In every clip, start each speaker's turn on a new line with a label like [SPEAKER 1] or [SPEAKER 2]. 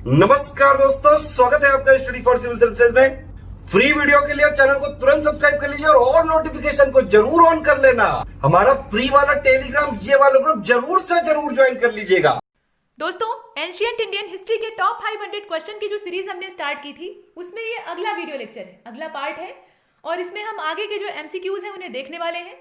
[SPEAKER 1] नमस्कार दोस्तों, स्वागत है आपका स्टडी फॉर सिविल सर्विसेज में। फ्री वीडियो के लिए चैनल को तुरंत सब्सक्राइब कर लीजिए और नोटिफिकेशन को जरूर ऑन कर लेना। हमारा फ्री वाला टेलीग्राम ये वाला ग्रुप जरूर से जरूर ज्वाइन कर लीजिएगा।
[SPEAKER 2] दोस्तों, एंशिएंट इंडियन हिस्ट्री के टॉप 500 क्वेश्चन की जो सीरीज हमने स्टार्ट की थी उसमें ये अगला वीडियो लेक्चर है, अगला पार्ट है और इसमें हम आगे के जो एमसीक्यूज हैं उन्हें देखने वाले हैं।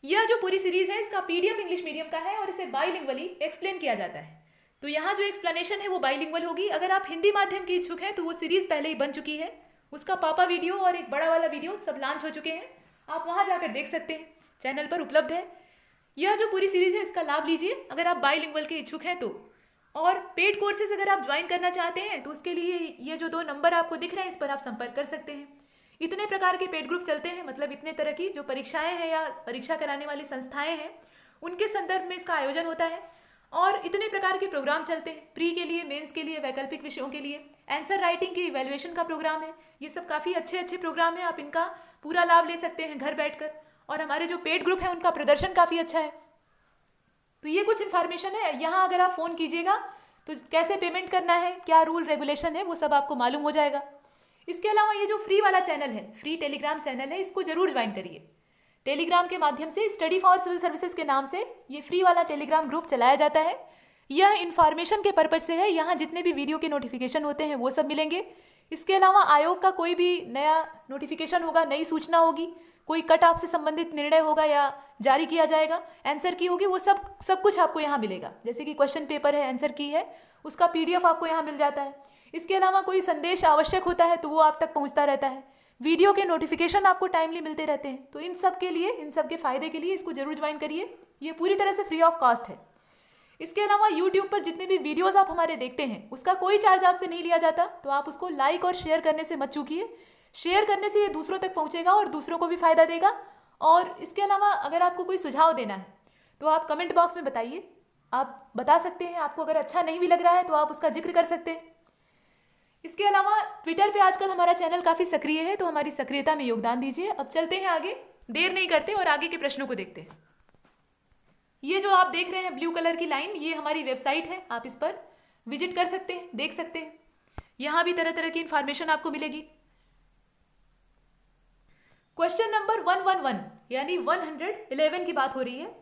[SPEAKER 2] यह जो पूरी सीरीज है इसका पीडीएफ इंग्लिश मीडियम का है और इसे बाइलिंगुअली एक्सप्लेन किया जाता है। तो यहाँ जो एक्सप्लेनेशन है वो बाइलिंगुअल होगी। अगर आप हिंदी माध्यम के इच्छुक हैं तो वो सीरीज पहले ही बन चुकी है, उसका पापा वीडियो और एक बड़ा वाला वीडियो सब लॉन्च हो चुके हैं, आप वहाँ जाकर देख सकते हैं, चैनल पर उपलब्ध है। यह जो पूरी सीरीज है इसका लाभ लीजिए अगर आप बाइलिंगुअल के इच्छुक हैं तो। और पेड कोर्सेज अगर आप ज्वाइन करना चाहते हैं तो उसके लिए ये जो 2 नंबर आपको दिख रहे हैं इस पर आप संपर्क कर सकते हैं। इतने प्रकार के पेड ग्रुप चलते हैं, मतलब इतने तरह की जो परीक्षाएं हैं या परीक्षा कराने वाली संस्थाएं हैं उनके संदर्भ में इसका आयोजन होता है। और इतने प्रकार के प्रोग्राम चलते हैं, प्री के लिए, मेंस के लिए, वैकल्पिक विषयों के लिए, आंसर राइटिंग के इवैल्यूएशन का प्रोग्राम है। ये सब काफ़ी अच्छे अच्छे प्रोग्राम हैं, आप इनका पूरा लाभ ले सकते हैं घर बैठकर। और हमारे जो पेड ग्रुप है उनका प्रदर्शन काफ़ी अच्छा है। तो ये कुछ इन्फॉर्मेशन है। यहाँ अगर आप फ़ोन कीजिएगा तो कैसे पेमेंट करना है, क्या रूल रेगुलेशन है, वो सब आपको मालूम हो जाएगा। इसके अलावा ये जो फ्री वाला चैनल है, फ्री टेलीग्राम चैनल है, इसको जरूर ज्वाइन करिए। टेलीग्राम के माध्यम से स्टडी फॉर सिविल सर्विसेज के नाम से ये फ्री वाला टेलीग्राम ग्रुप चलाया जाता है। यह इन्फॉर्मेशन के पर्पज से है, यहाँ जितने भी वीडियो के नोटिफिकेशन होते हैं वो सब मिलेंगे। इसके अलावा आयोग का कोई भी नया नोटिफिकेशन होगा, नई सूचना होगी, कोई कट ऑफ से संबंधित निर्णय होगा या जारी किया जाएगा, आंसर की होगी, वो सब कुछ आपको यहाँ मिलेगा। जैसे कि क्वेश्चन पेपर है, आंसर की है, उसका पीडीएफ आपको यहाँ मिल जाता है। इसके अलावा कोई संदेश आवश्यक होता है तो वो आप तक पहुँचता रहता है। वीडियो के नोटिफिकेशन आपको टाइमली मिलते रहते हैं। तो इन सब के लिए, इन सब के फ़ायदे के लिए इसको जरूर ज्वाइन करिए। ये पूरी तरह से फ्री ऑफ कॉस्ट है। इसके अलावा यूट्यूब पर जितने भी वीडियोस आप हमारे देखते हैं उसका कोई चार्ज आपसे नहीं लिया जाता, तो आप उसको लाइक और शेयर करने से मत चूकिए। शेयर करने से ये दूसरों तक पहुंचेगा और दूसरों को भी फ़ायदा देगा। और इसके अलावा अगर आपको कोई सुझाव देना है तो आप कमेंट बॉक्स में बताइए, आप बता सकते हैं। आपको अगर अच्छा नहीं भी लग रहा है तो आप उसका जिक्र कर सकते हैं। इसके अलावा ट्विटर पे आजकल हमारा चैनल काफ़ी सक्रिय है, तो हमारी सक्रियता में योगदान दीजिए। अब चलते हैं आगे, देर नहीं करते और आगे के प्रश्नों को देखते हैं। ये जो आप देख रहे हैं ब्लू कलर की लाइन, ये हमारी वेबसाइट है, आप इस पर विजिट कर सकते हैं, देख सकते हैं। यहाँ भी तरह तरह की इंफॉर्मेशन आपको मिलेगी। क्वेश्चन नंबर 111 यानी 111 की बात हो रही है।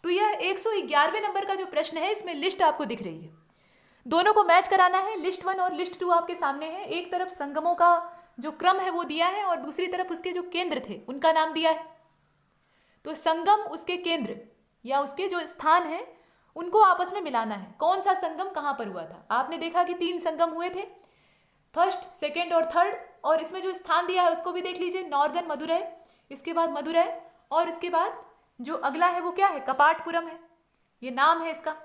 [SPEAKER 2] तो यह 111वें नंबर का जो प्रश्न है इसमें लिस्ट आपको दिख रही है, दोनों को मैच कराना है। लिस्ट 1 और लिस्ट 2 आपके सामने है। एक तरफ संगमों का जो क्रम है वो दिया है और दूसरी तरफ उसके जो केंद्र थे उनका नाम दिया है। तो संगम, उसके केंद्र या उसके जो स्थान है उनको आपस में मिलाना है। कौन सा संगम कहाँ पर हुआ था? आपने देखा कि 3 संगम हुए थे, फर्स्ट, सेकेंड और थर्ड। और इसमें जो स्थान दिया है उसको भी देख लीजिए, नॉर्दर्न मदुरै, इसके बाद मदुरै और इसके बाद जो अगला है वो क्या है? कपाटपुरम है, ये नाम है इसका।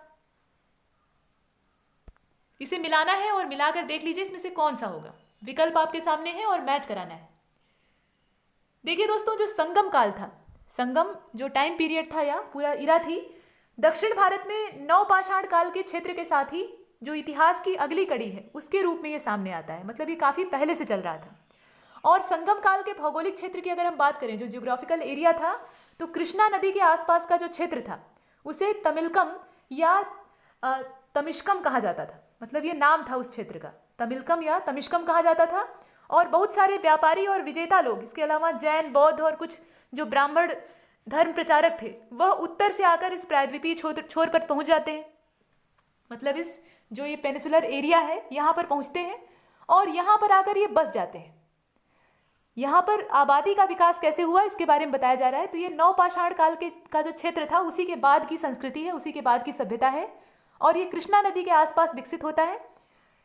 [SPEAKER 2] इसे मिलाना है और मिलाकर देख लीजिए इसमें से कौन सा होगा। विकल्प आपके सामने है और मैच कराना है। देखिए दोस्तों, जो संगम काल था, संगम जो टाइम पीरियड था या पूरा इरा थी, दक्षिण भारत में नवपाषाण काल के क्षेत्र के साथ ही जो इतिहास की अगली कड़ी है उसके रूप में ये सामने आता है। मतलब ये काफ़ी पहले से चल रहा था। और संगम काल के भौगोलिक क्षेत्र की अगर हम बात करें, जो जियोग्राफिकल एरिया था, तो कृष्णा नदी के आसपास का जो क्षेत्र था उसे तमिलकम या तमिश्कम कहा जाता था। मतलब ये नाम था उस क्षेत्र का, तमिलकम या तमिश्कम कहा जाता था। और बहुत सारे व्यापारी और विजेता लोग, इसके अलावा जैन, बौद्ध और कुछ जो ब्राह्मण धर्म प्रचारक थे, वह उत्तर से आकर इस प्रायद्वीपीय छोर पर पहुंच जाते हैं। मतलब इस जो ये पेनिसुलर एरिया है यहाँ पर पहुँचते हैं और यहाँ पर आकर ये बस जाते हैं। यहाँ पर आबादी का विकास कैसे हुआ इसके बारे में बताया जा रहा है। तो ये नवपाषाण काल का जो क्षेत्र था उसी के बाद की संस्कृति है, उसी के बाद की सभ्यता है और ये कृष्णा नदी के आसपास विकसित होता है।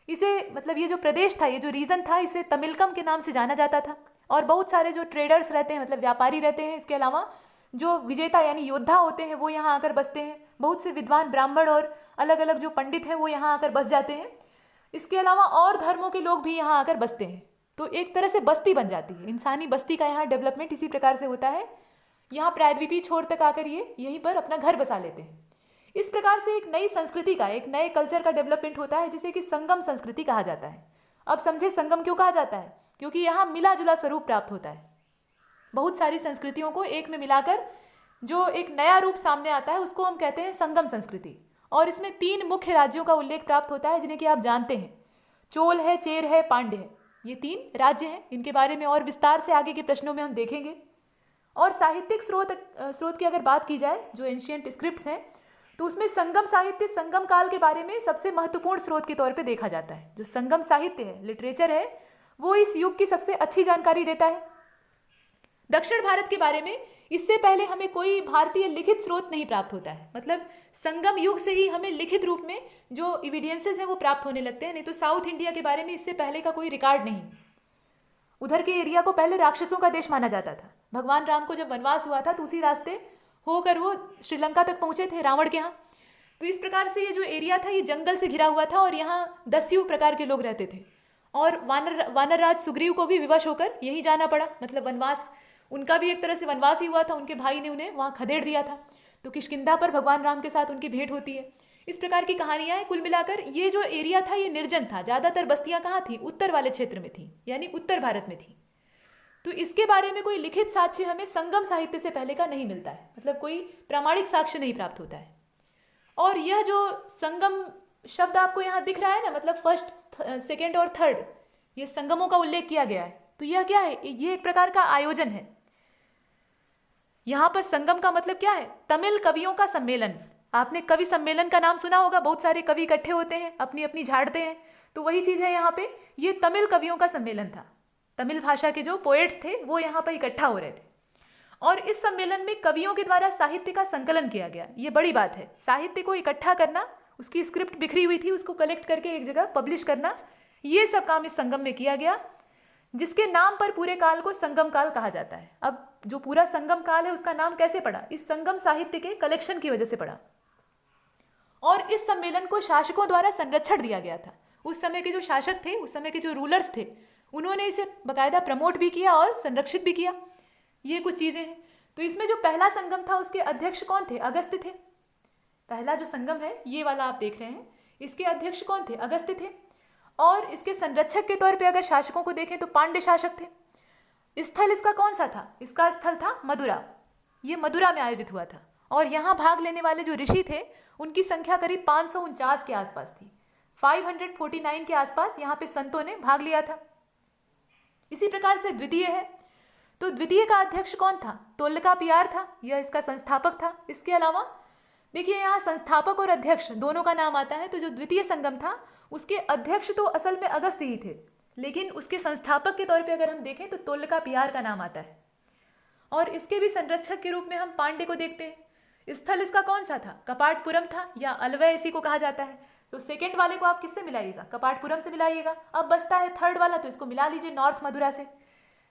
[SPEAKER 2] इसे, मतलब ये जो प्रदेश था, ये जो रीजन था, इसे तमिलकम के नाम से जाना जाता था। और बहुत सारे जो ट्रेडर्स रहते हैं, मतलब व्यापारी रहते हैं, इसके अलावा जो विजेता यानी योद्धा होते हैं वो यहाँ आकर बसते हैं। बहुत से विद्वान ब्राह्मण और अलग अलग जो पंडित हैं वो यहाँ आकर बस जाते हैं। इसके अलावा और धर्मों के लोग भी यहाँ आकर बसते हैं। तो एक तरह से बस्ती बन जाती है। इंसानी बस्ती का यहाँ डेवलपमेंट इसी प्रकार से होता है। यहाँ प्रायद्वीपीय छोर तक आकर ये यहीं पर अपना घर बसा लेते हैं। इस प्रकार से एक नई संस्कृति का, एक नए कल्चर का डेवलपमेंट होता है जिसे कि संगम संस्कृति कहा जाता है। अब समझे संगम क्यों कहा जाता है? क्योंकि यहाँ मिला जुला स्वरूप प्राप्त होता है। बहुत सारी संस्कृतियों को एक में मिलाकर जो एक नया रूप सामने आता है उसको हम कहते हैं संगम संस्कृति। और इसमें 3 मुख्य राज्यों का उल्लेख प्राप्त होता है जिन्हें कि आप जानते हैं। चोल है, चेर है, पांड्य है। ये 3 राज्य हैं। इनके बारे में और विस्तार से आगे के प्रश्नों में हम देखेंगे। और साहित्यिक स्रोत की अगर बात की जाए, जो एंशियंट स्क्रिप्ट्स हैं, तो उसमें संगम साहित्य, संगम काल के बारे में सबसे महत्वपूर्ण स्रोत के तौर पे देखा जाता है। जो संगम साहित्य है, लिटरेचर है, वो इस युग की सबसे अच्छी जानकारी देता है। दक्षिण भारत के बारे में इससे पहले हमें कोई भारतीय लिखित स्रोत नहीं प्राप्त होता है। मतलब संगम युग से ही हमें लिखित रूप में जो एविडेंसेस हैं वो प्राप्त होने लगते हैं, नहीं तो साउथ इंडिया के बारे में इससे पहले का कोई रिकॉर्ड नहीं। उधर के एरिया को पहले राक्षसों का देश माना जाता था। भगवान राम को जब वनवास हुआ था तो उसी रास्ते होकर वो श्रीलंका तक पहुंचे थे, रावण के यहाँ। तो इस प्रकार से ये जो एरिया था ये जंगल से घिरा हुआ था और यहाँ दस्यु प्रकार के लोग रहते थे। और वानर राज सुग्रीव को भी विवश होकर यही जाना पड़ा। मतलब वनवास, उनका भी एक तरह से वनवास ही हुआ था, उनके भाई ने उन्हें वहाँ खदेड़ दिया था। तो किष्किंधा पर भगवान राम के साथ उनकी भेंट होती है। इस प्रकार की कहानियाँ हैं। कुल मिलाकर ये जो एरिया था ये निर्जन था। ज़्यादातर बस्तियाँ कहाँ थी? उत्तर वाले क्षेत्र में थी, यानी उत्तर भारत में थी। तो इसके बारे में कोई लिखित साक्ष्य हमें संगम साहित्य से पहले का नहीं मिलता है। मतलब कोई प्रामाणिक साक्ष्य नहीं प्राप्त होता है। और यह जो संगम शब्द आपको यहाँ दिख रहा है ना, मतलब फर्स्ट, सेकेंड और थर्ड, ये संगमों का उल्लेख किया गया है। तो यह क्या है? ये एक प्रकार का आयोजन है। यहाँ पर संगम का मतलब क्या है? तमिल कवियों का सम्मेलन। आपने कवि सम्मेलन का नाम सुना होगा, बहुत सारे कवि इकट्ठे होते हैं, अपनी अपनी झाड़ते हैं। तो वही चीज़ है यहाँ पे। ये तमिल कवियों का सम्मेलन था। तमिल भाषा के जो पोएट्स थे वो यहाँ पर इकट्ठा हो रहे थे। और इस सम्मेलन में कवियों के द्वारा साहित्य का संकलन किया गया। ये बड़ी बात है। साहित्य को इकट्ठा करना, उसकी स्क्रिप्ट बिखरी हुई थी, उसको कलेक्ट करके एक जगह पब्लिश करना, ये सब काम इस संगम में किया गया, जिसके नाम पर पूरे काल को संगम काल कहा जाता है। अब जो पूरा संगम काल है उसका नाम कैसे पड़ा? इस संगम साहित्य के कलेक्शन की वजह से पड़ा। और इस सम्मेलन को शासकों द्वारा संरक्षण दिया गया था। उस समय के जो शासक थे, उस समय के जो रूलर्स थे, उन्होंने इसे बाकायदा प्रमोट भी किया और संरक्षित भी किया। ये कुछ चीज़ें हैं। तो इसमें जो पहला संगम था उसके अध्यक्ष कौन थे? अगस्त्य थे। पहला जो संगम है ये वाला आप देख रहे हैं, इसके अध्यक्ष कौन थे? अगस्त्य थे। और इसके संरक्षक के तौर पे अगर शासकों को देखें तो पांड्य शासक थे। स्थल इसका कौन सा था? इसका स्थल था मदुरा। ये मदुरा में आयोजित हुआ था। और यहाँ भाग लेने वाले जो ऋषि थे उनकी संख्या करीब 549 के आसपास थी। 549 के आसपास यहाँ पे संतों ने भाग लिया था। इसी प्रकार से द्वितीय है। तो द्वितीय का अध्यक्ष कौन था? तोल्कापियार था। यह इसका संस्थापक था। इसके अलावा देखिए यहाँ संस्थापक और अध्यक्ष दोनों का नाम आता है। तो जो द्वितीय संगम था उसके अध्यक्ष तो असल में अगस्त्य ही थे, लेकिन उसके संस्थापक के तौर पे अगर हम देखें तो तोल्कापियार का नाम आता है। और इसके भी संरक्षक के रूप में हम पांड्य को देखते हैं। स्थल इसका कौन सा था? कपाटपुरम था, या अलवय इसी को कहा जाता है। तो सेकेंड वाले को आप किससे मिलाइएगा? कपाटपुरम से मिलाइएगा। अब बचता है थर्ड वाला, तो इसको मिला लीजिए नॉर्थ मदुरा से।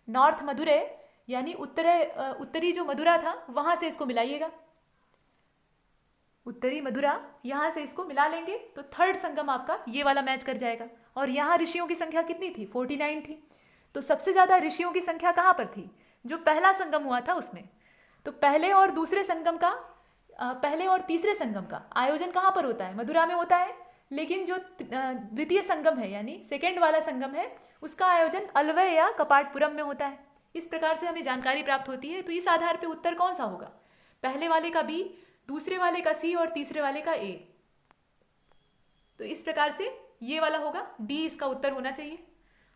[SPEAKER 2] नॉर्थ मदुरै यानी उत्तरी जो मदुरा था वहाँ से इसको मिलाइएगा। उत्तरी मदुरा, यहाँ से इसको मिला लेंगे तो थर्ड संगम आपका ये वाला मैच कर जाएगा। और यहाँ ऋषियों की संख्या कितनी थी? 49 थी। तो सबसे ज़्यादा ऋषियों की संख्या कहाँ पर थी? जो पहला संगम हुआ था उसमें। तो पहले और तीसरे संगम का आयोजन कहाँ पर होता है? मदुरा में होता है। लेकिन जो द्वितीय संगम है यानी सेकेंड वाला संगम है उसका आयोजन अलवय या कपाटपुरम में होता है। इस प्रकार से हमें जानकारी प्राप्त होती है। तो इस आधार पर उत्तर कौन सा होगा? पहले वाले का बी, दूसरे वाले का सी और तीसरे वाले का ए। तो इस प्रकार से ये वाला होगा डी, इसका उत्तर होना चाहिए।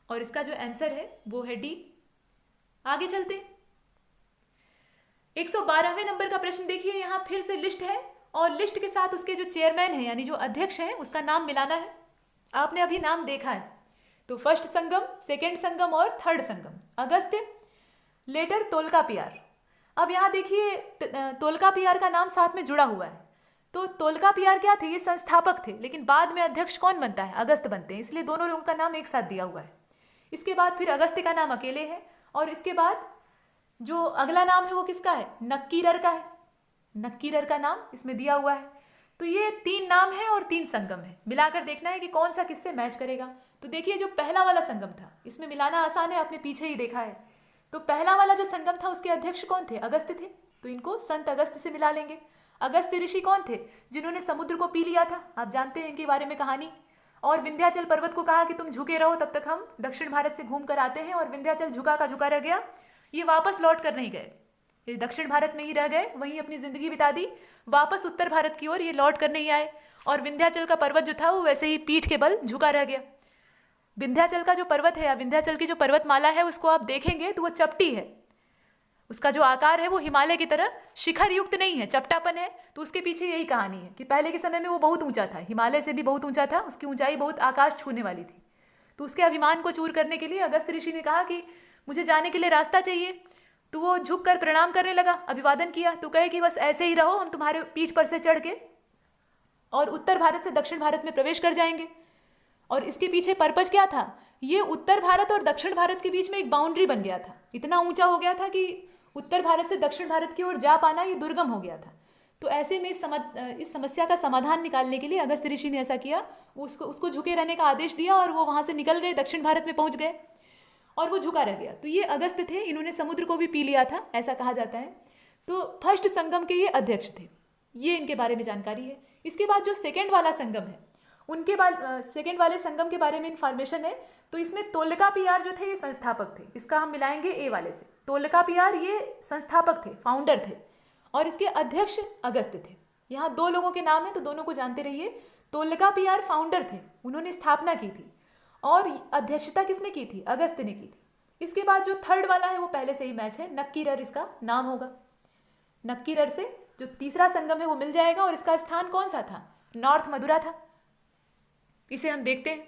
[SPEAKER 2] और इसका जो आंसर है वो है डी। आगे चलते 112वें नंबर का प्रश्न देखिए। यहाँ फिर से लिस्ट है और लिस्ट के साथ उसके जो चेयरमैन है यानी जो अध्यक्ष है उसका नाम मिलाना है। आपने अभी नाम देखा है। तो फर्स्ट संगम, सेकेंड संगम और थर्ड संगम, अगस्त्य, लेटर तोल्कापियार। अब यहाँ देखिए तोल्कापियार का नाम साथ में जुड़ा हुआ है। तो तोल्कापियार क्या थे? ये संस्थापक थे, लेकिन बाद में अध्यक्ष कौन बनता है? अगस्त्य बनते हैं, इसलिए दोनों लोगों का नाम एक साथ दिया हुआ है। इसके बाद फिर अगस्त्य का नाम अकेले है और इसके बाद जो अगला नाम है वो किसका है? नक्कीरर का है। नक्कीरर का नाम इसमें दिया हुआ है। तो ये 3 नाम है और 3 संगम है। मिलाकर देखना है कि कौन सा किससे मैच करेगा। तो देखिए जो पहला वाला संगम था इसमें मिलाना आसान है, आपने पीछे ही देखा है। तो पहला वाला जो संगम था उसके अध्यक्ष कौन थे? अगस्त्य थे। तो इनको संत अगस्त्य से मिला लेंगे। अगस्त्य ऋषि कौन थे? जिन्होंने समुद्र को पी लिया था। आप जानते हैं इनके बारे में कहानी। और विंध्याचल पर्वत को कहा कि तुम झुके रहो, तब तक हम दक्षिण भारत से घूम कर आते हैं। और विंध्याचल झुका का झुका रह गया। ये वापस लौट कर नहीं गए, ये दक्षिण भारत में ही रह गए, वहीं अपनी जिंदगी बिता दी। वापस उत्तर भारत की ओर ये लौट कर नहीं आए और विंध्याचल का पर्वत जो था वो वैसे ही पीठ के बल झुका रह गया। विंध्याचल का जो पर्वत है या विंध्याचल की जो पर्वतमाला है उसको आप देखेंगे तो वो चपटी है, उसका जो आकार है वो हिमालय की तरह शिखर युक्त नहीं है, चपटापन है। तो उसके पीछे यही कहानी है कि पहले के समय में वो बहुत ऊंचा था, हिमालय से भी बहुत ऊंचा था, उसकी ऊंचाई बहुत आकाश छूने वाली थी। तो उसके अभिमान को चूर करने के लिए अगस्त ऋषि ने कहा कि मुझे जाने के लिए रास्ता चाहिए। तो वो झुक कर प्रणाम करने लगा, अभिवादन किया। तो कहे कि बस ऐसे ही रहो, हम तुम्हारे पीठ पर से चढ़ के और उत्तर भारत से दक्षिण भारत में प्रवेश कर जाएंगे। और इसके पीछे पर्पज क्या था, ये उत्तर भारत और दक्षिण भारत के बीच में एक बाउंड्री बन गया था, इतना ऊंचा हो गया था कि उत्तर भारत से दक्षिण भारत की ओर जा पाना ये दुर्गम हो गया था। तो ऐसे में इस समस्या का समाधान निकालने के लिए अगस्त ऋषि ने ऐसा किया, उसको झुके रहने का आदेश दिया और वो वहाँ से निकल गए, दक्षिण भारत में पहुँच गए और वो झुका रह गया। तो ये अगस्त थे, इन्होंने समुद्र को भी पी लिया था, ऐसा कहा जाता है। तो फर्स्ट संगम के ये अध्यक्ष थे, ये इनके बारे में जानकारी है। इसके बाद जो सेकेंड वाला संगम है, उनके बाद सेकेंड वाले संगम के बारे में इंफॉर्मेशन है। तो इसमें तोलकापियार जो थे ये संस्थापक थे, इसका हम मिलाएंगे ए वाले से। तोलकापियार ये संस्थापक थे, फाउंडर थे, और इसके अध्यक्ष अगस्त थे। यहाँ दो लोगों के नाम हैं तो दोनों को जानते रहिए। तोलकापियार फाउंडर थे, उन्होंने स्थापना की थी, और अध्यक्षता किसने की थी, अगस्त ने की थी। इसके बाद जो थर्ड वाला है वो पहले से ही मैच है, नक्कीरर इसका नाम होगा। नक्कीरर से जो तीसरा संगम है वो मिल जाएगा, और इसका स्थान कौन सा था, नॉर्थ मदुरा था। इसे हम देखते हैं।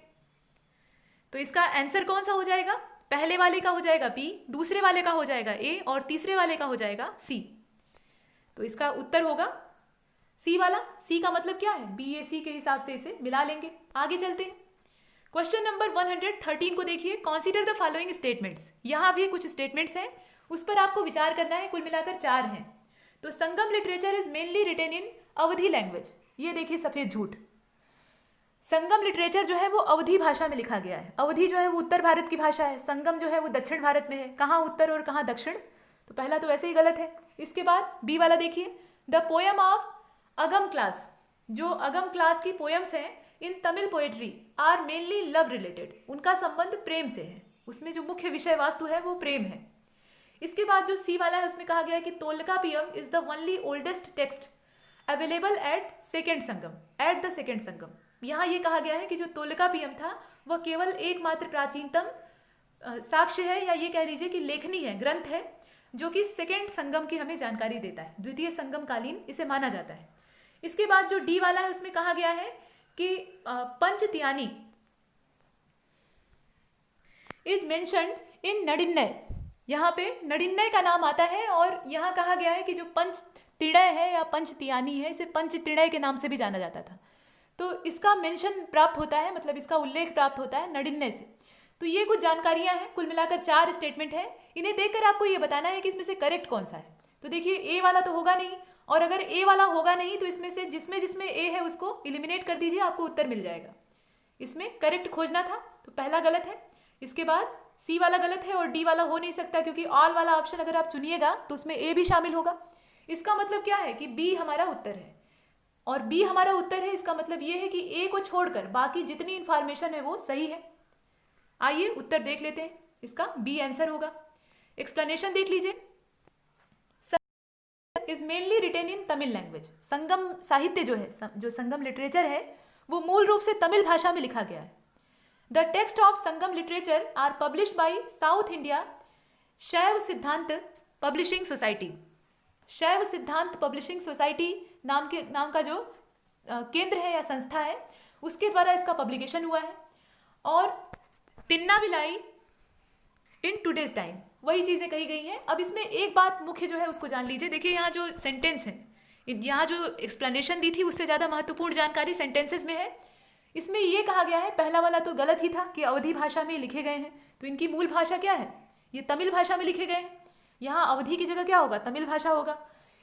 [SPEAKER 2] तो इसका आंसर कौन सा हो जाएगा, पहले वाले का हो जाएगा बी, दूसरे वाले का हो जाएगा ए, और तीसरे वाले का हो जाएगा सी। तो इसका उत्तर होगा सी वाला। सी का मतलब क्या है, बी ए सी के हिसाब से इसे मिला लेंगे। आगे चलते हैं। क्वेश्चन नंबर 113 को देखिए, कंसीडर द फॉलोइंग स्टेटमेंट्स। यहाँ भी कुछ स्टेटमेंट्स हैं, उस पर आपको विचार करना है। कुल मिलाकर 4 हैं। तो Sangam literature is mainly written in Awadhi language, ये देखिए सफेद झूठ। संगम लिटरेचर जो है वो अवधी भाषा में लिखा गया है। अवधी जो है वो उत्तर भारत की भाषा है, संगम जो है वो दक्षिण भारत में है। कहाँ उत्तर और कहाँ दक्षिण, तो पहला तो वैसे ही गलत है। इसके बाद बी वाला देखिए, the poem of Agam class, जो अगम क्लास की पोएम्स हैं in Tamil poetry are mainly love related, उनका संबंध प्रेम से है, उसमें जो मुख्य विषय वस्तु है वो प्रेम है। इसके बाद जो सी वाला है उसमें कहा गया है कि Tolkappiyam is the only oldest text available at second Sangam, at the second Sangam. यहाँ ये कहा गया है कि जो तोलकापियम था वह केवल एकमात्र प्राचीनतम साक्ष्य है, या ये कह लीजिए कि लेखनी है, ग्रंथ है, जो कि सेकेंड संगम की हमें जानकारी देता है, द्वितीय संगम कालीन इसे माना जाता है। इसके बाद जो डी वाला है उसमें कहा गया है कि पंचतियानी इज मेंशन्ड इन नडिन्नय, यहाँ पे नडिन्नय का नाम आता है, और यहाँ कहा गया है कि जो पंचतिणय है या पंचतियानी है, इसे पंचतिणय के नाम से भी जाना जाता था। तो इसका मेंशन प्राप्त होता है, मतलब इसका उल्लेख प्राप्त होता है नडिन्नय से। तो ये कुछ जानकारियां हैं, कुल मिलाकर 4 स्टेटमेंट हैं। इन्हें देखकर आपको ये बताना है कि इसमें से करेक्ट कौन सा है। तो देखिए ए वाला तो होगा नहीं, और अगर ए वाला होगा नहीं तो इसमें से जिसमें ए है उसको इलिमिनेट कर दीजिए, आपको उत्तर मिल जाएगा। इसमें करेक्ट खोजना था, तो पहला गलत है। इसके बाद सी वाला गलत है, और डी वाला हो नहीं सकता, क्योंकि ऑल वाला ऑप्शन अगर आप चुनिएगा तो उसमें ए भी शामिल होगा। इसका मतलब क्या है कि बी हमारा उत्तर है, और बी हमारा उत्तर है, इसका मतलब ये है कि ए को छोड़कर बाकी जितनी इंफॉर्मेशन है वो सही है। आइए उत्तर देख लेते हैं, इसका बी आंसर होगा। एक्सप्लेनेशन देख लीजिए, is mainly written in Tamil language. Sangam साहित्य जो है, जो संगम लिटरेचर है, वो मूल रूप से तमिल भाषा में लिखा गया है। The text of Sangam literature are published by South India Shaiva Siddhanta publishing society. शैव सिद्धांत पब्लिशिंग सोसाइटी नाम का जो केंद्र है या संस्था है, उसके द्वारा इसका पब्लिकेशन हुआ है। और तिन्नाविलाई इन टूडेज टाइम, वही चीज़ें कही गई हैं। अब इसमें एक बात मुख्य जो है उसको जान लीजिए। देखिए यहाँ जो सेंटेंस है, यहाँ जो एक्सप्लेनेशन दी थी उससे ज़्यादा महत्वपूर्ण जानकारी सेंटेंसेस में है। इसमें ये कहा गया है, पहला वाला तो गलत ही था कि अवधी भाषा में लिखे गए हैं, तो इनकी मूल भाषा क्या है, ये तमिल भाषा में लिखे गए हैं। यहाँ अवधी की जगह क्या होगा, तमिल भाषा होगा।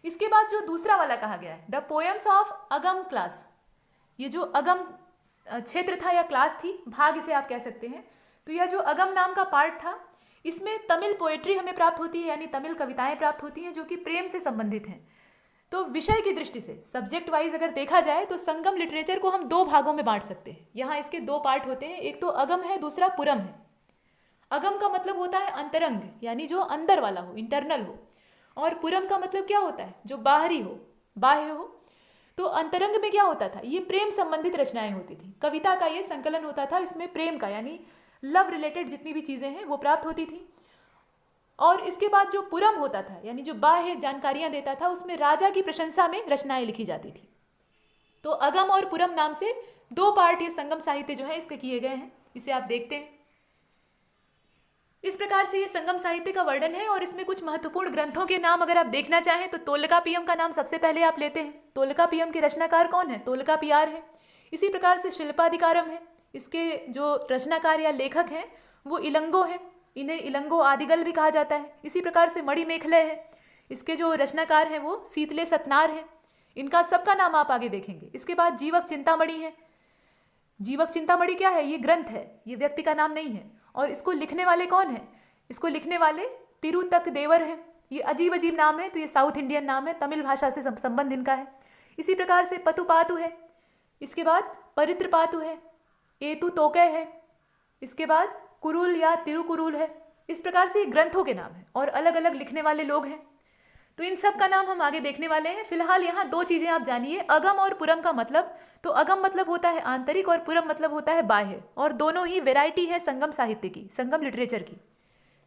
[SPEAKER 2] इसके बाद जो दूसरा वाला कहा गया है, the poems of Agam class, ये जो अगम क्षेत्र था या क्लास थी, भाग इसे आप कह सकते हैं। तो यह जो अगम नाम का पार्ट था, इसमें तमिल पोएट्री हमें प्राप्त होती है, यानी तमिल कविताएं प्राप्त होती हैं जो कि प्रेम से संबंधित हैं। तो विषय की दृष्टि से सब्जेक्ट वाइज अगर देखा जाए तो संगम लिटरेचर को हम 2 भागों में बांट सकते हैं। यहाँ इसके 2 पार्ट होते हैं, एक तो अगम है, दूसरा पुरम है। अगम का मतलब होता है अंतरंग, यानी जो अंदर वाला हो, इंटरनल हो, और पुरम का मतलब क्या होता है, जो बाहरी हो, बाह्य हो। तो अंतरंग में क्या होता था, ये प्रेम संबंधित रचनाएं होती थी। कविता का ये संकलन होता था, इसमें प्रेम का यानी लव रिलेटेड जितनी भी चीज़ें हैं वो प्राप्त होती थी। और इसके बाद जो पुरम होता था, यानी जो बाह्य जानकारियाँ देता था, उसमें राजा की प्रशंसा में रचनाएं लिखी जाती थी। तो अगम और पुरम नाम से दो पार्ट ये संगम साहित्य जो है इसके किए गए हैं, इसे आप देखते हैं। इस प्रकार से ये संगम साहित्य का वर्णन है। और इसमें कुछ महत्वपूर्ण ग्रंथों के नाम अगर आप देखना चाहें तो तोलकापियम का नाम सबसे पहले आप लेते हैं। तोलकापियम के रचनाकार कौन है? तोलकापियार है। इसी प्रकार से शिल्पाधिकारम है, इसके जो रचनाकार या लेखक हैं वो इलंगो है, इन्हें इलंगो आदिगल भी कहा जाता है। इसी प्रकार से मणिमेखले है, इसके जो रचनाकार हैं वो शीतले सतनार है। इनका सबका नाम आप आगे देखेंगे। इसके बाद जीवक चिंतामणि है। जीवक चिंतामणि क्या है? ये ग्रंथ है, ये व्यक्ति का नाम नहीं है। और इसको लिखने वाले कौन है? इसको लिखने वाले तिरुतक देवर है। ये अजीब अजीब नाम है, तो ये साउथ इंडियन नाम है, तमिल भाषा से संबंध इनका है। इसी प्रकार से पतुपातु है। इसके बाद परित्रपातु है, एतु तोकय है। इसके बाद कुरुल या तिरुकुरुल है। इस प्रकार से ये ग्रंथों के नाम हैं और अलग अलग लिखने वाले लोग हैं। तो इन सब का नाम हम आगे देखने वाले हैं। फिलहाल यहाँ दो चीज़ें आप जानिए, अगम और पुरम का मतलब। तो अगम मतलब होता है आंतरिक और पुरम मतलब होता है बाह्य, और दोनों ही वैरायटी है संगम साहित्य की, संगम लिटरेचर की।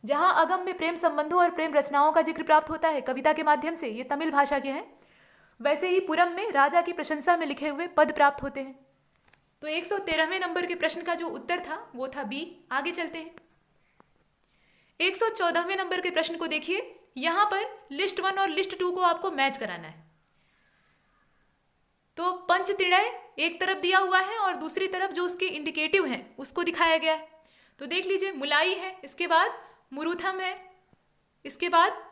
[SPEAKER 2] जहाँ अगम में प्रेम संबंधों और प्रेम रचनाओं का जिक्र प्राप्त होता है कविता के माध्यम से, ये तमिल भाषा के हैं, वैसे ही पुरम में राजा की प्रशंसा में लिखे हुए पद प्राप्त होते हैं। तो 113वें नंबर के प्रश्न का जो उत्तर था वो था बी। आगे चलते हैं। 114वें नंबर के प्रश्न को देखिए। यहां पर लिस्ट 1 और लिस्ट 2 को आपको मैच कराना है। तो पंचतिणय एक तरफ दिया हुआ है और दूसरी तरफ जो उसके इंडिकेटिव हैं उसको दिखाया गया है। तो देख लीजिए, मुलाई है, इसके बाद मुरुथम है, इसके बाद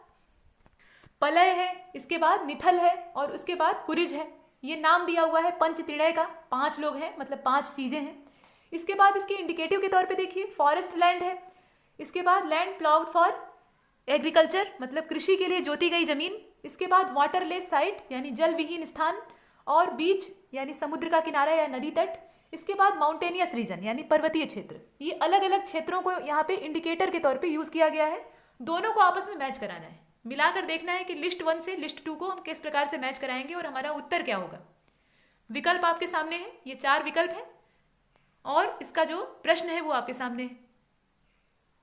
[SPEAKER 2] पलय है, इसके बाद निथल है और उसके बाद कुरिज है। ये नाम दिया हुआ है पंचतिणय का, 5 लोग हैं, मतलब 5 चीजें हैं। इसके बाद इसके इंडिकेटिव के तौर पे देखिए, फॉरेस्ट लैंड है, इसके बाद लैंड प्लॉग्ड फॉर एग्रीकल्चर, मतलब कृषि के लिए जोती गई जमीन। इसके बाद वाटरलेस साइट यानी जल विहीन स्थान, और बीच यानी समुद्र का किनारा या नदी तट। इसके बाद माउंटेनियस रीजन यानी पर्वतीय क्षेत्र। ये अलग अलग क्षेत्रों को यहाँ पे इंडिकेटर के तौर पे यूज किया गया है। दोनों को आपस में मैच कराना है, मिलाकर देखना है कि लिस्ट 1 से लिस्ट 2 को हम किस प्रकार से मैच कराएंगे और हमारा उत्तर क्या होगा। विकल्प आपके सामने है, ये 4 विकल्प है और इसका जो प्रश्न है वो आपके सामने है।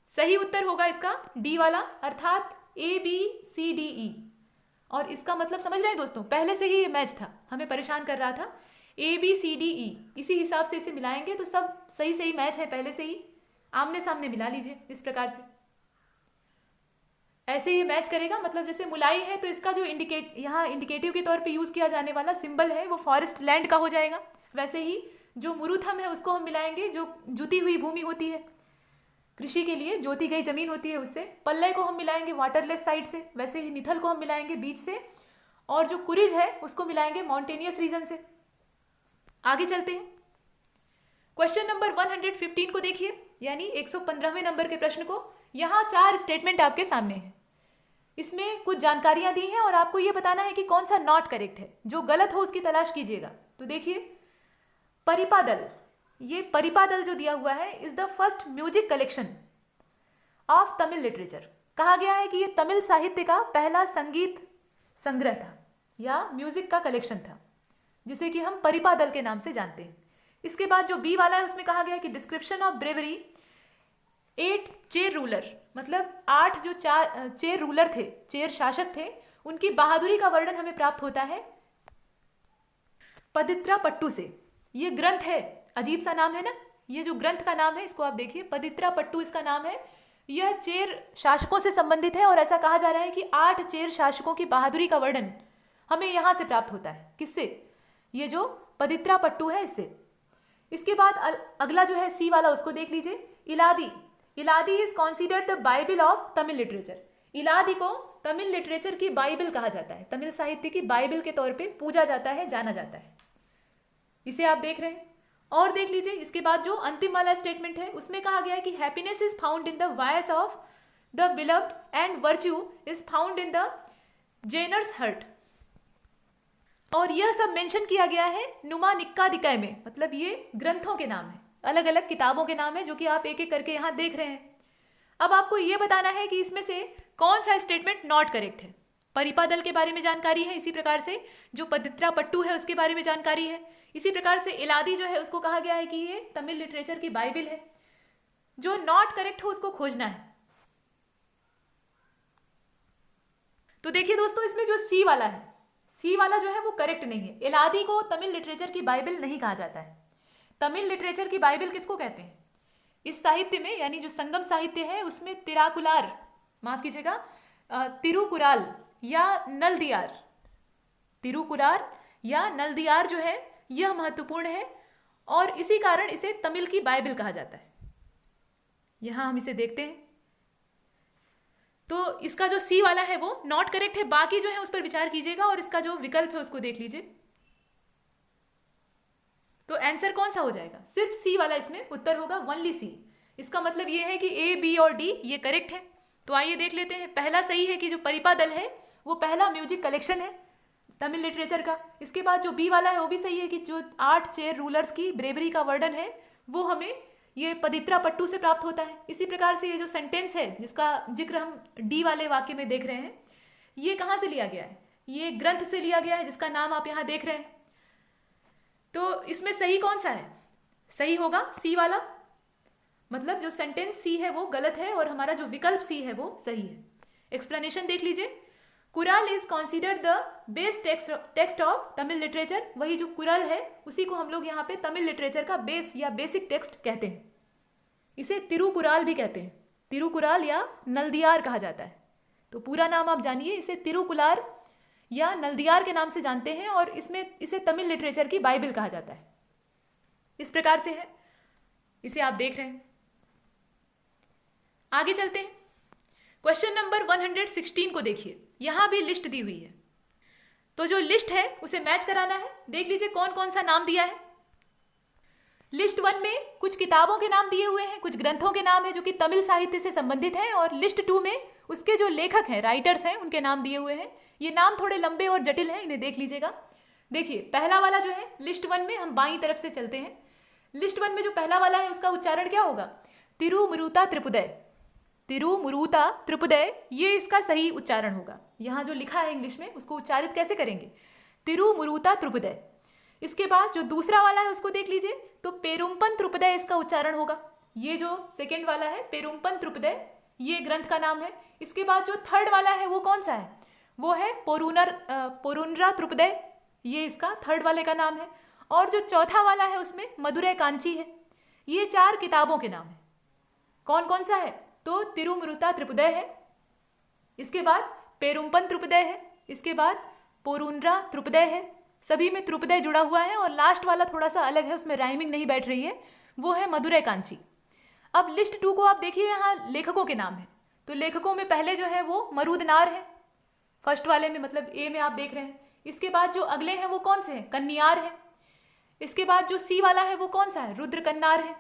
[SPEAKER 2] सही उत्तर होगा इसका डी वाला, अर्थात ABCDE। और इसका मतलब समझ रहे हैं दोस्तों, पहले से ही ये मैच था, हमें परेशान कर रहा था। ABCDE, इसी हिसाब से इसे मिलाएंगे तो सब सही सही मैच है, पहले से ही आमने सामने मिला लीजिए इस प्रकार से। ऐसे ही मैच करेगा, मतलब जैसे मुलाई है तो इसका जो यहाँ इंडिकेटिव के तौर पे यूज किया जाने वाला सिंबल है वो फॉरेस्ट लैंड का हो जाएगा। वैसे ही जो मुरुथम है उसको हम मिलाएंगे जो जुती हुई भूमि होती है, कृषि के लिए जोती गई जमीन होती है उससे। पल्लय को हम मिलाएंगे वाटरलेस साइड से, वैसे ही निथल को हम मिलाएंगे बीच से, और जो कुरिज है उसको मिलाएंगे माउंटेनियस रीजन से। आगे चलते हैं। क्वेश्चन नंबर 115 को देखिए, यानी 115वें नंबर के प्रश्न को। यहाँ 4 स्टेटमेंट आपके सामने हैं, इसमें कुछ जानकारियां दी हैं और आपको यह बताना है कि कौन सा नॉट करेक्ट है। जो गलत हो उसकी तलाश कीजिएगा। तो देखिए, परिपादल, ये परिपादल जो दिया हुआ है is the first music collection of Tamil literature. कहा गया है कि ये तमिल साहित्य का पहला संगीत संग्रह था या म्यूजिक का कलेक्शन था, जिसे कि हम परिपादल के नाम से जानते हैं। इसके बाद जो बी वाला है उसमें कहा गया कि description of bravery 8 Chera ruler, मतलब 8 जो चेर रूलर थे, चेर शासक थे, उनकी बहादुरी का वर्णन हमें प्राप्त होता है पदित्रा पट्टू से। ये ग्रंथ है, अजीब सा नाम है ना। ये जो ग्रंथ का नाम है इसको आप देखिए, पदित्रा पट्टू इसका नाम है। यह चेर शासकों से संबंधित है और ऐसा कहा जा रहा है कि 8 चेर शासकों की बहादुरी का वर्णन हमें यहां से प्राप्त होता है। किससे? ये जो पदित्रा पट्टू है इससे। इसके बाद अगला जो है सी वाला, उसको देख लीजिए, Iladi. Iladi is considered the Bible of Tamil literature. Iladi को तमिल लिटरेचर की बाइबल कहा जाता है, तमिल साहित्य की बाइबल के तौर पे पूजा जाता है, जाना जाता है। इसे आप देख रहे हैं। और देख लीजिए, इसके बाद जो अंतिम वाला स्टेटमेंट है उसमें कहा गया है कि happiness is found in the voice of the beloved and virtue is found in the generous heart. और यह सब मेंशन किया गया है नुमा निक्का दिकाय में, मतलब ये ग्रंथों के नाम है, अलग अलग किताबों के नाम है, जो कि आप एक एक करके यहाँ देख रहे हैं। अब आपको ये बताना है कि इसमें से कौन सा स्टेटमेंट नॉट करेक्ट है। परिपादल के बारे में जानकारी है, इसी प्रकार से जो पदित्रा पट्टू है उसके बारे में जानकारी है, इसी प्रकार से इलादी जो है उसको कहा गया है कि ये तमिल लिटरेचर की बाइबल है। जो नॉट करेक्ट हो उसको खोजना है। तो देखिए दोस्तों, इसमें जो सी वाला है, सी वाला जो है वो करेक्ट नहीं है। एलादी को तमिल लिटरेचर की बाइबल नहीं कहा जाता है। तमिल लिटरेचर की बाइबल किसको कहते हैं? इस साहित्य में, यानी जो संगम साहित्य है उसमें तिराकुलार, माफ कीजिएगा, तिरुकुराल या नलदियार, तिरुकुरार या नलदियार जो है यह महत्वपूर्ण है और इसी कारण इसे तमिल की बाइबल कहा जाता है। यहां हम इसे देखते हैं। तो इसका जो सी वाला है वो नॉट करेक्ट है। बाकी जो है उस पर विचार कीजिएगा और इसका जो विकल्प है उसको देख लीजिए। तो आंसर कौन सा हो जाएगा? सिर्फ सी वाला इसमें उत्तर होगा, ओनली सी। इसका मतलब ये है कि ए, बी और डी ये करेक्ट है। तो आइए देख लेते हैं। पहला सही है कि जो परिपा दल है वो पहला म्यूजिक कलेक्शन है तमिल लिटरेचर का। इसके बाद जो बी वाला है वो भी सही है कि जो 8 चेर रूलर्स की ब्रेवरी का वर्णन है वो हमें ये पदित्रा पट्टू से प्राप्त होता है। इसी प्रकार से ये जो सेंटेंस है जिसका जिक्र हम डी वाले वाक्य में देख रहे हैं, ये कहाँ से लिया गया है? ये ग्रंथ से लिया गया है जिसका नाम आप यहाँ देख रहे हैं। तो इसमें सही कौन सा है? सही होगा सी वाला, मतलब जो सेंटेंस सी है वो गलत है और हमारा जो विकल्प सी है वो सही है। एक्सप्लेनेशन देख लीजिए। Kural is considered the base text of Tamil literature. वही जो कुराल है उसी को हम लोग यहाँ पे तमिल लिटरेचर का बेस या बेसिक टेक्स्ट कहते हैं। इसे तिरुकुराल भी कहते हैं, तिरुकुराल या नलदियार कहा जाता है। तो पूरा नाम आप जानिए, इसे तिरुकुलार या नलदियार के नाम से जानते हैं और इसमें इसे तमिल लिटरेचर की बाइबल कहा जाता है। इस प्रकार से है, इसे आप देख रहे हैं। आगे चलते हैं। क्वेश्चन नंबर 116 को देखिए, यहां भी लिस्ट दी हुई है। तो जो लिस्ट है उसे मैच कराना है। देख लीजिए कौन कौन सा नाम दिया है। लिस्ट 1 में कुछ किताबों के नाम दिए हुए हैं, कुछ ग्रंथों के नाम है जो कि तमिल साहित्य से संबंधित है, और लिस्ट 2 में उसके जो लेखक हैं, राइटर्स हैं, उनके नाम दिए हुए हैं। ये नाम थोड़े लंबे और जटिल हैं, इन्हें देख लीजिएगा। देखिए पहला वाला जो है लिस्ट 1 में, हम बाईं तरफ से चलते हैं। लिस्ट 1 में जो पहला वाला है उसका उच्चारण क्या होगा? तिरुमुरुता त्रिपुदय, तिरुमुरुता त्रिपुदय, ये इसका सही उच्चारण होगा। यहाँ जो लिखा है इंग्लिश में उसको उच्चारित कैसे करेंगे? तिरुमुरुता त्रिपुदय। इसके बाद जो दूसरा वाला है उसको देख लीजिए, तो पेरुम्पन त्रिपुदय इसका उच्चारण होगा। ये जो सेकेंड वाला है पेरुम्पन त्रिपुदय, ये ग्रंथ का नाम है। इसके बाद जो थर्ड वाला है वो कौन सा है? वो है पोरुनरा त्रिपुदय, ये इसका थर्ड वाले का नाम है। और जो चौथा वाला है उसमें मदुरै कांची है। ये 4 किताबों के नाम है। कौन कौन सा है? तो तिरुमुरुता त्रिपुदय है, इसके बाद पेरुम्पन त्रिपुदय है, इसके बाद पोरुनरा त्रिपुदय है। सभी में त्रिपुदय जुड़ा हुआ है और लास्ट वाला थोड़ा सा अलग है, उसमें राइमिंग नहीं बैठ रही है, वो है मदुरै कांची। अब लिस्ट 2 को आप देखिए, यहाँ लेखकों के नाम है। तो लेखकों में पहले जो है वो मरुदनार है, फर्स्ट वाले में, मतलब ए में आप देख रहे हैं। इसके बाद जो अगले हैं वो कौन से हैं? कन्यार है। इसके बाद जो सी वाला है वो कौन सा है? रुद्र कन्नार है,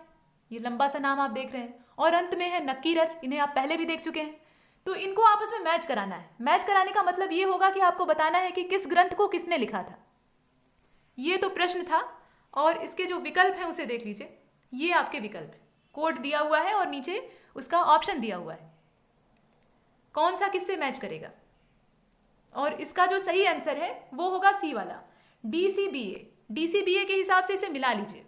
[SPEAKER 2] ये लंबा सा नाम आप देख रहे हैं। और अंत में है नक्कीरर, इन्हें आप पहले भी देख चुके हैं। तो इनको आपस में मैच कराना है। मैच कराने का मतलब ये होगा कि आपको बताना है कि किस ग्रंथ को किसने लिखा था। ये तो प्रश्न था, और इसके जो विकल्प हैं उसे देख लीजिए। ये आपके विकल्प है, कोड दिया हुआ है और नीचे उसका ऑप्शन दिया हुआ है, कौन सा किससे मैच करेगा। और इसका जो सही आंसर है वो होगा सी वाला, DCBA। DCBA के हिसाब से इसे मिला लीजिए।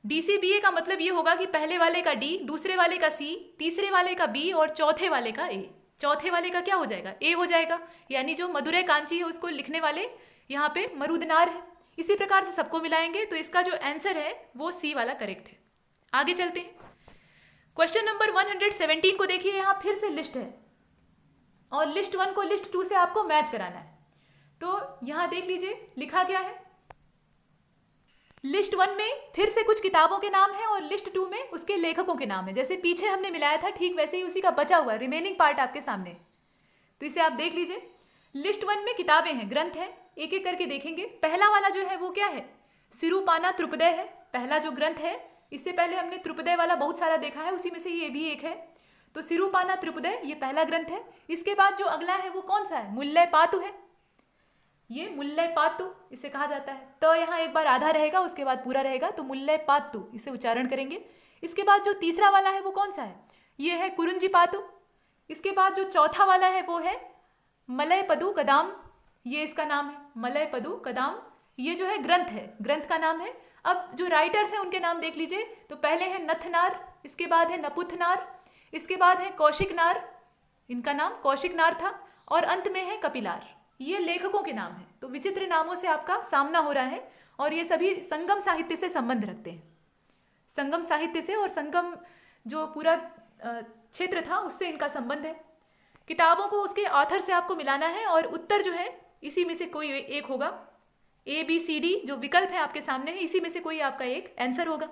[SPEAKER 2] DCBA का मतलब ये होगा कि पहले वाले का D, दूसरे वाले का C, तीसरे वाले का B और चौथे वाले का A। चौथे वाले का क्या हो जाएगा? A हो जाएगा। यानी जो मदुरै कांची है उसको लिखने वाले यहाँ पे मरुदनार है। इसी प्रकार से सबको मिलाएंगे तो इसका जो आंसर है वो सी वाला करेक्ट है। आगे चलते हैं। क्वेश्चन नंबर 117 को देखिए, यहाँ फिर से लिस्ट है और लिस्ट 1 को लिस्ट 2 से आपको मैच कराना है। तो यहाँ देख लीजिए लिखा क्या है। लिस्ट 1 में फिर से कुछ किताबों के नाम है और लिस्ट 2 में उसके लेखकों के नाम है। जैसे पीछे हमने मिलाया था ठीक वैसे ही उसी का बचा हुआ रिमेनिंग पार्ट आपके सामने, तो इसे आप देख लीजिए। लिस्ट 1 में किताबें हैं, ग्रंथ हैं, एक एक करके देखेंगे। पहला वाला जो है वो क्या है? सिरुपाना त्रिपुदय है, पहला जो ग्रंथ है। इससे पहले हमने त्रिपुदय वाला बहुत सारा देखा है, उसी में से ये भी एक है। तो सिरुपाना त्रिपुदय ये पहला ग्रंथ है। इसके बाद जो अगला है वो कौन सा है? मुल्लय पातु है, ये मुल्लय पातु इसे कहा जाता है। तो यहाँ एक बार आधा रहेगा, उसके बाद पूरा रहेगा, तो मुल्लय पातु इसे उच्चारण करेंगे। इसके बाद जो तीसरा वाला है वो कौन सा है? ये है कुरुंजी पातु। इसके बाद जो चौथा वाला है वो है मलय पदु कदाम, ये इसका नाम है, मलय पदु कदाम। ये जो है ग्रंथ है, ग्रंथ का नाम है। अब जो राइटर्स हैं उनके नाम देख लीजिए। तो पहले है नथनार, इसके बाद है नपुथनार, इसके बाद है कौशिकनार, इनका नाम कौशिकनार था, और अंत में है कपिलार। ये लेखकों के नाम हैं। तो विचित्र नामों से आपका सामना हो रहा है और ये सभी संगम साहित्य से संबंध रखते हैं, संगम साहित्य से, और संगम जो पूरा क्षेत्र था उससे इनका संबंध है। किताबों को उसके ऑथर से आपको मिलाना है और उत्तर जो है इसी में से कोई एक होगा। ABCD जो विकल्प है आपके सामने है, इसी में से कोई आपका एक आंसर होगा।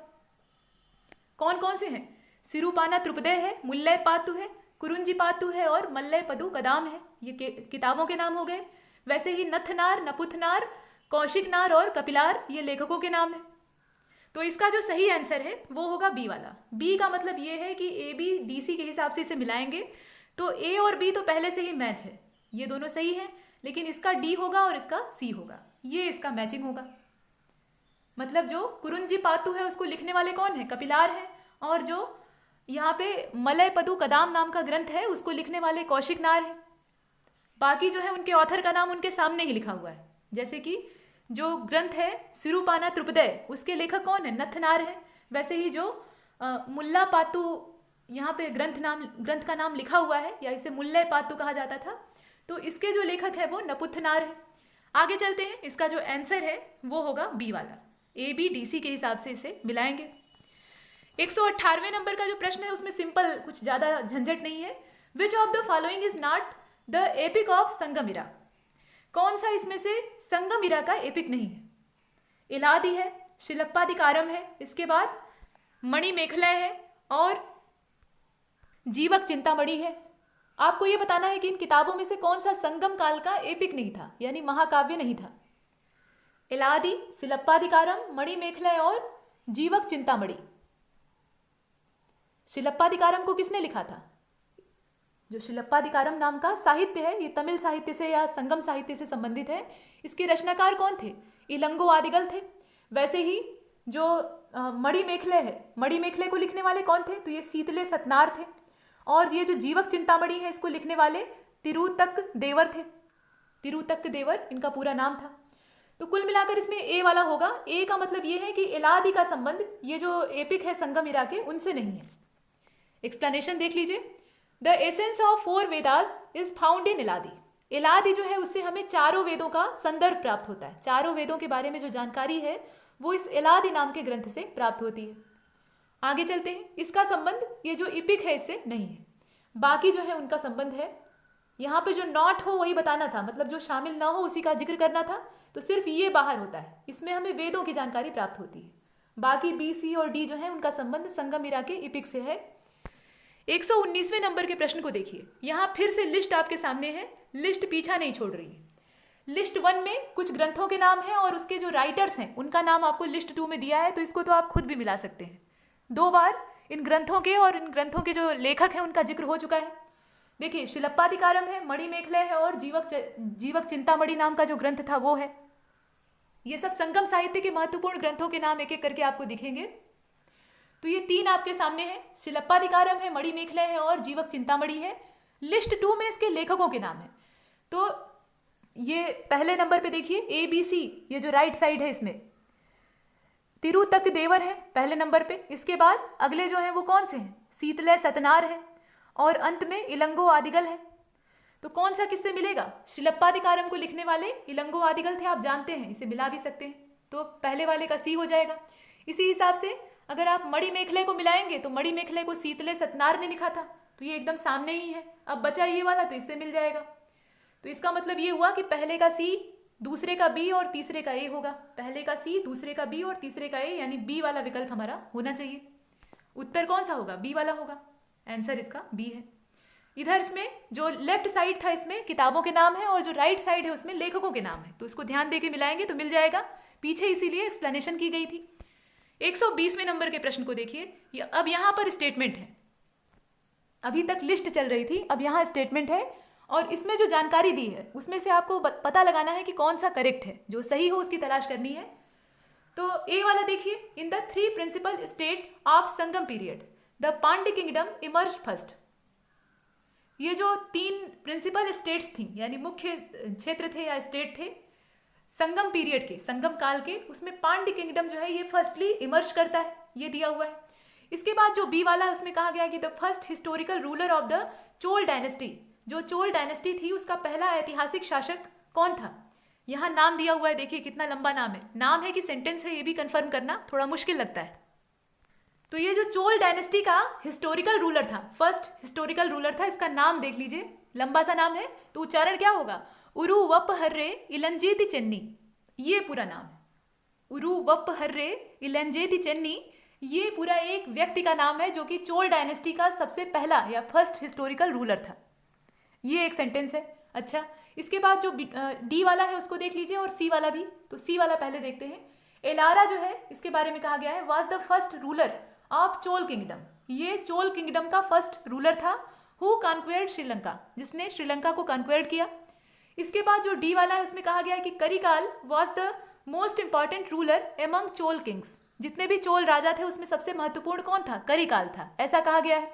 [SPEAKER 2] कौन कौन से हैं? सिरुपाना त्रुपदय है, मुल्लय पातु है, कुरुंजी पातु है और मल्लय पदु कदाम है। ये किताबों के नाम हो गए। वैसे ही नथनार, नपुथनार, कौशिकनार और कपिलार ये लेखकों के नाम हैं। तो इसका जो सही आंसर है वो होगा बी वाला। बी का मतलब ये है कि ABDC के हिसाब से इसे मिलाएंगे तो A और B तो पहले से ही मैच है, ये दोनों सही है, लेकिन इसका D होगा और इसका C होगा, ये इसका मैचिंग होगा। मतलब जो कुरुंजी पातु है उसको लिखने वाले कौन है? कपिलार है, और जो यहाँ पे मलय पदु कदाम नाम का ग्रंथ है उसको लिखने वाले कौशिकनार है। बाकी जो है उनके ऑथर का नाम उनके सामने ही लिखा हुआ है। जैसे कि जो ग्रंथ है सिरुपाना त्रुपदय उसके लेखक कौन है? नथनार है। वैसे ही जो मुल्ला पातु यहाँ पे ग्रंथ का नाम लिखा हुआ है, या इसे मुल्लय पातु कहा जाता था, तो इसके जो लेखक है वो नपुथनार है। आगे चलते हैं, इसका जो आंसर है वो होगा बी वाला। ABDC के हिसाब से इसे मिलाएंगे। 118वें नंबर का जो प्रश्न है उसमें सिंपल, कुछ ज़्यादा झंझट नहीं है। Which of the following is not the epic of Sangam era? कौन सा इसमें से संगमिरा का एपिक नहीं है? इलादी है, शिलप्पादिकारम है, इसके बाद मणिमेखलय है और जीवक चिंतामणि है। आपको ये बताना है कि इन किताबों में से कौन सा संगम काल का एपिक नहीं था, यानी महाकाव्य नहीं था। इलादी, शिलप्पादिकारम, मणिमेखलय और जीवक चिंतामणि। शिलप्पादिकारम को किसने लिखा था? जो शिलप्पादिकारम नाम का साहित्य है ये तमिल साहित्य से या संगम साहित्य से संबंधित है। इसके रचनाकार कौन थे? इलंगो आदिगल थे। वैसे ही जो मणिमेखलय है, मणिमेखलय को लिखने वाले कौन थे? तो ये सीतले सतनार थे। और ये जो जीवक चिंतामणि है इसको लिखने वाले तिरुतक देवर थे। तिरुतक देवर इनका पूरा नाम था। तो कुल मिलाकर इसमें ए वाला होगा। ए का मतलब ये है कि इलादी का संबंध ये जो एपिक है संगमिरा के उनसे नहीं है। एक्सप्लेनेशन देख लीजिए। The essence of 4 Vedas is found in Iladi. Iladi जो है उससे हमें चारों वेदों का संदर्भ प्राप्त होता है। चारों वेदों के बारे में जो जानकारी है वो इस इलादी नाम के ग्रंथ से प्राप्त होती है। आगे चलते हैं। इसका संबंध ये जो इपिक है इससे नहीं है। बाकी जो है उनका संबंध है। यहाँ पे जो नॉट हो वही बताना था, मतलब जो शामिल ना हो उसी का जिक्र करना था। तो सिर्फ ये बाहर होता है, इसमें हमें वेदों की जानकारी प्राप्त होती है। बाकी B, C और D जो है उनका संबंध संगमिरा के इपिक से है। 119वें नंबर के प्रश्न को देखिए। यहाँ फिर से लिस्ट आपके सामने है, लिस्ट पीछा नहीं छोड़ रही है। लिस्ट 1 में कुछ ग्रंथों के नाम हैं और उसके जो राइटर्स हैं उनका नाम आपको लिस्ट 2 में दिया है, तो इसको तो आप खुद भी मिला सकते हैं। 2 बार इन ग्रंथों के और इन ग्रंथों के जो लेखक हैं उनका जिक्र हो चुका है। देखिए, शिलप्पादिकारम है, मणिमेखलय है और जीवक चिंतामणि नाम का जो ग्रंथ था वो है। ये सब संगम साहित्य के महत्वपूर्ण ग्रंथों के नाम एक एक करके आपको दिखेंगे। तो ये 3 आपके सामने है, शिलप्पादिकारम है, मणिमेखलय है और जीवक चिंतामणि है। लिस्ट 2 में इसके लेखकों के नाम है। तो ये पहले नंबर पे देखिए ABC, ये जो राइट साइड है इसमें तिरुतक देवर है पहले नंबर पे। इसके बाद अगले जो हैं वो कौन से हैं? सीतलय सतनार है और अंत में इलंगो आदिगल है। तो कौन सा किससे मिलेगा? शिलप्पादिकारम को लिखने वाले इलंगो आदिगल थे, आप जानते हैं, इसे मिला भी सकते हैं। तो पहले वाले का C हो जाएगा। इसी हिसाब से अगर आप मणिमेखलय को मिलाएंगे तो मणिमेखलय को सीतलय सतनार ने लिखा था, तो ये एकदम सामने ही है। अब बचा ये वाला, तो इससे मिल जाएगा। तो इसका मतलब ये हुआ कि पहले का C, दूसरे का B और तीसरे का A होगा। पहले का C, दूसरे का B और तीसरे का A, यानी B वाला विकल्प हमारा होना चाहिए। उत्तर कौन सा होगा? B वाला होगा। आंसर इसका B है। इधर इसमें जो लेफ्ट साइड था इसमें किताबों के नाम है और जो राइट साइड है उसमें लेखकों के नाम है, तो इसको ध्यान देके मिलाएंगे तो मिल जाएगा। पीछे इसीलिए एक्सप्लेनेशन की गई थी। 120वें नंबर के प्रश्न को देखिए। अब यहाँ पर स्टेटमेंट है, अभी तक लिस्ट चल रही थी, अब यहाँ स्टेटमेंट है और इसमें जो जानकारी दी है उसमें से आपको पता लगाना है कि कौन सा करेक्ट है, जो सही हो उसकी तलाश करनी है। तो A वाला देखिए, in the 3 principal state of Sangam period the Pandya kingdom emerge first. ये जो 3 प्रिंसिपल स्टेट्स थी, यानी मुख्य क्षेत्र थे या स्टेट थे संगम पीरियड के, संगम काल के, उसमें पांड्य किंगडम जो है ये फर्स्टली इमर्ज करता है, ये दिया हुआ है। इसके बाद जो बी वाला है उसमें कहा गया कि the first historical ruler of the Chola dynasty, जो चोल डायनेस्टी थी उसका पहला ऐतिहासिक शासक कौन था। यहाँ नाम दिया हुआ है, देखिए कितना लंबा नाम है कि सेंटेंस है, ये भी कंफर्म करना थोड़ा मुश्किल लगता है। तो ये जो चोल डायनेस्टी का हिस्टोरिकल रूलर था, फर्स्ट हिस्टोरिकल रूलर था, इसका नाम देख लीजिए, लंबा सा नाम है, तो उच्चारण क्या होगा, उरुवप्पहर्रे इलंजेती चेन्नी, ये पूरा नाम है, उरुवप्पहर्रे इलंजेती चेन्नी, ये पूरा एक व्यक्ति का नाम है जो कि चोल डायनेस्टी का सबसे पहला या फर्स्ट हिस्टोरिकल रूलर था। ये एक सेंटेंस है। अच्छा, इसके बाद जो डी वाला है उसको देख लीजिए और सी वाला भी। तो सी वाला पहले देखते हैं। एलारा जो है इसके बारे में कहा गया है was the first ruler of Chola kingdom, ये चोल किंगडम का फर्स्ट रूलर था। हु कॉन्क्वेयर्ड श्रीलंका, जिसने श्रीलंका को कॉन्क्वेयर्ड किया। इसके बाद जो डी वाला है उसमें कहा गया है कि Karikala was the most important ruler among Chola kings, जितने भी चोल राजा थे उसमें सबसे महत्वपूर्ण कौन था, करिकाल था, ऐसा कहा गया है।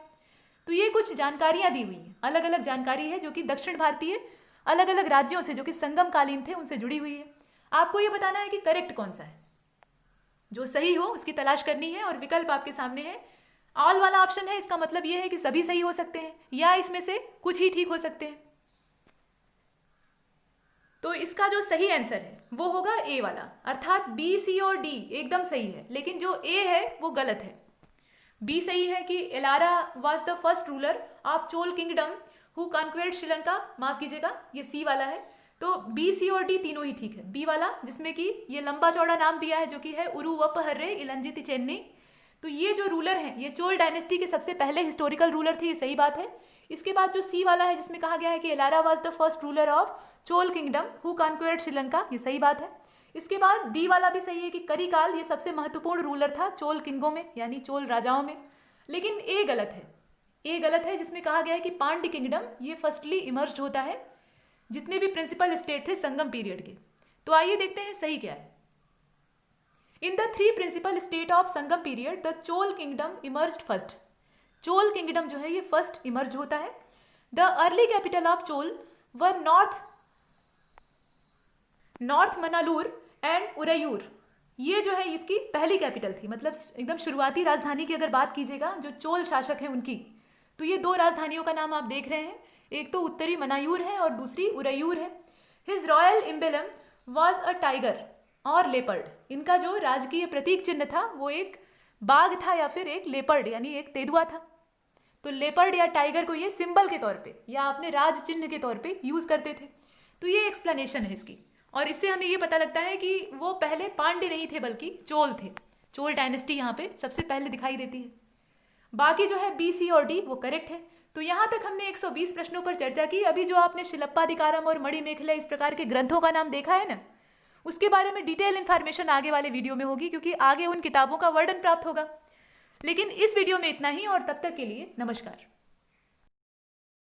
[SPEAKER 2] तो ये कुछ जानकारियां दी हुई हैं, अलग अलग जानकारी है जो कि दक्षिण भारतीय अलग अलग राज्यों से जो कि संगम कालीन थे उनसे जुड़ी हुई है। आपको ये बताना है कि करेक्ट कौन सा है, जो सही हो उसकी तलाश करनी है और विकल्प आपके सामने है। ऑल वाला ऑप्शन है, इसका मतलब ये है कि सभी सही हो सकते हैं या इसमें से कुछ ही ठीक हो सकते हैं। तो इसका जो सही आंसर है वो होगा ए वाला, अर्थात बी, सी और डी एकदम सही है, लेकिन जो ए है वो गलत है। बी सही है कि Elara was the first ruler of Chola kingdom who conquered Sri Lanka, माफ कीजिएगा ये सी वाला है। तो बी, सी और डी तीनों ही ठीक है। बी वाला जिसमें कि ये लंबा चौड़ा नाम दिया है जो कि है उरुवप्पहर्रे इलंजिती चेन्नी, तो ये जो रूलर हैं ये चोल डायनेस्टी के सबसे पहले हिस्टोरिकल रूलर थे, ये सही बात है। इसके बाद जो सी वाला है जिसमें कहा गया है कि Elara was the first ruler of Chola kingdom who conquered Sri Lanka, ये सही बात है। इसके बाद डी वाला भी सही है कि करिकाल ये सबसे महत्वपूर्ण रूलर था चोल किंगों में यानी चोल राजाओं में, लेकिन ए गलत है। ए गलत है जिसमें कहा गया है कि पांड्य किंगडम ये फर्स्टली इमर्ज होता है, जितने भी प्रिंसिपल स्टेट थे संगम पीरियड के। तो आइए देखते हैं सही क्या है। In the 3 principal state of Sangam period the Chola kingdom emerged first, Chola kingdom जो है ये फर्स्ट इमर्ज होता है। The early capital of Chola were north Manalur and Uraiyur, ये जो है इसकी पहली कैपिटल थी, मतलब एकदम शुरुआती राजधानी की अगर बात कीजिएगा जो चोल शासक है उनकी, तो ये 2 राजधानियों का नाम आप देख रहे हैं, एक तो उत्तरी मनायूर है और दूसरी उरैयूर है। His royal emblem was a tiger और लेपर्ड, इनका जो राजकीय प्रतीक चिन्ह था वो एक बाघ था या फिर एक लेपर्ड यानी एक तेंदुआ था। तो लेपर्ड या टाइगर को ये सिंबल के तौर पे या अपने राज चिन्ह के तौर पे यूज करते थे। तो ये एक्सप्लेनेशन है इसकी, और इससे हमें ये पता लगता है कि वो पहले पांड्य नहीं थे बल्कि चोल थे। चोल डायनेस्टी यहाँ पे सबसे पहले दिखाई देती है। बाकी जो है बी, सी और डी वो करेक्ट है। तो यहाँ तक हमने 120 प्रश्नों पर चर्चा की। अभी जो आपने शिलप्पाधिकारम और मणिमेखला इस प्रकार के ग्रंथों का नाम देखा है ना, उसके बारे में डिटेल इन्फॉर्मेशन आगे वाले वीडियो में होगी, क्योंकि आगे उन किताबों का वर्णन प्राप्त होगा। लेकिन इस वीडियो में इतना ही, और तब तक के लिए नमस्कार।